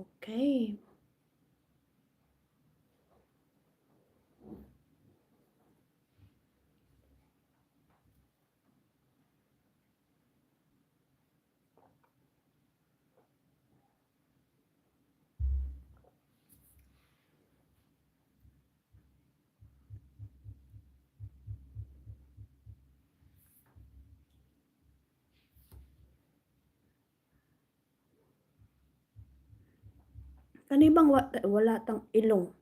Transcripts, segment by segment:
Okay. Kanibang wala tang ilong.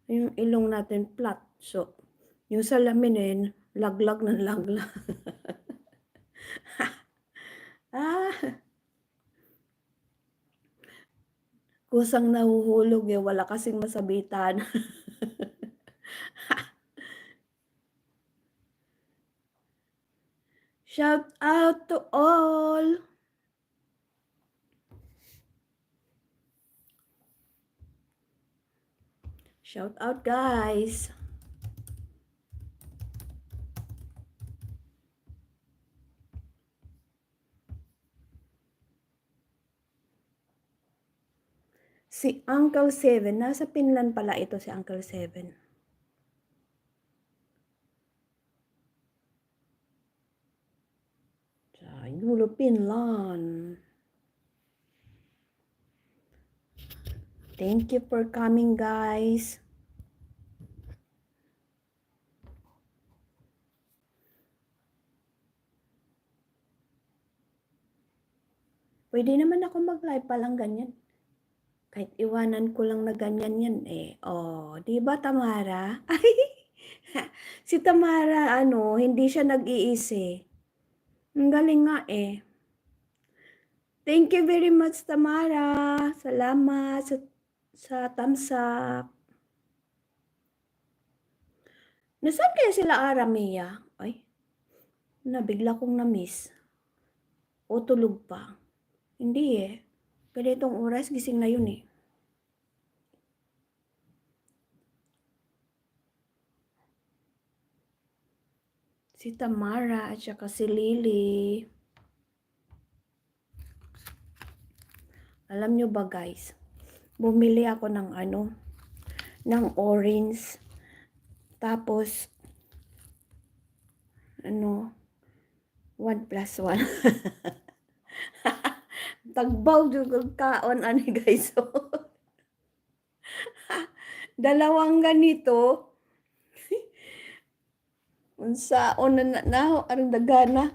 Yung ilong natin flat. So, yung salamin laglag ng laglag. Ah, kusang nahuhulog wala kasing masabitan. Shout out to all! Shout out guys! Si Uncle Seven, nasa Finland pala ito si Uncle Seven. Sa Yulo, Finland. Thank you for coming guys. Pwede naman ako mag-live palang ganyan. Kahit iwanan ko lang na ganyan yan Oh, di ba Tamara? Si Tamara, hindi siya nag-iisi. Ang galing nga Thank you very much, Tamara. Salamat sa thumbs up. Nasaan kaya sila Aramia? Ay, nabigla kong na-miss. O tulog pa? Hindi Ganitong oras, gising na yun Si Tamara at saka si Lily. Alam nyo ba guys, bumili ako ng ng orange. Tapos, 1+1. Tagbaw jud kaon ani guys. Dalawang ganito. Unsaon na aron dagana.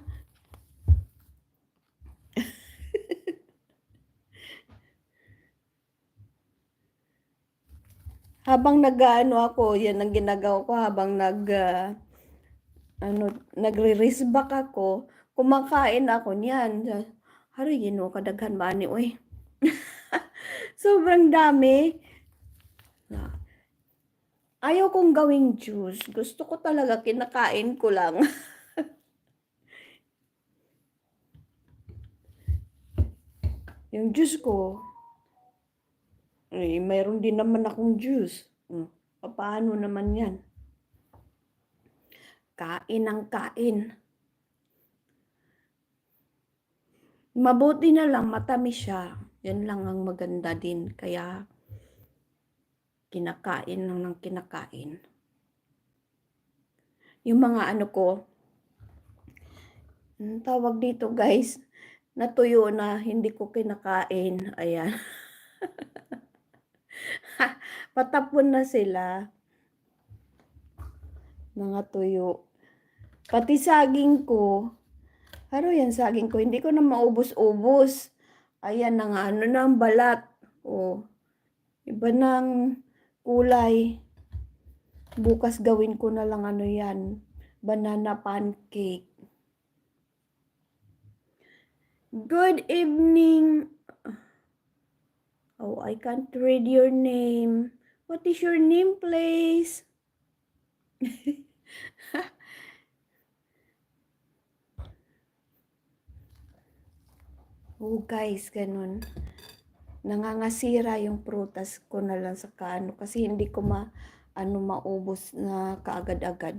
Habang ako, yan ang ginagawa ko habang nagre-risbak ako, kumakain ako niyan. Haroy, kadaghan ba ni oy. Sobrang dami. Ayaw kong gawing juice. Gusto ko talaga, kinakain ko lang. Yung juice ko, mayroon din naman akong juice. Paano naman yan? Kain ng kain. Mabuti na lang, matamis siya. Yan lang ang maganda din. Kaya, kinakain lang ng kinakain. Yung mga ko, tawag dito guys, natuyo na, hindi ko kinakain. Ayan. Patapon na sila. Mga tuyo. Pati saging ko, yan saging ko, hindi ko na maubos-ubos. Ayan na nga, na ang balat. Iba ng kulay. Bukas gawin ko na lang yan. Banana pancake. Good evening. Oh, I can't read your name. What is your name, please? Oh, guys, ganun. Nangangasira yung prutas ko na lang sa kasi hindi ko maubos na kaagad-agad.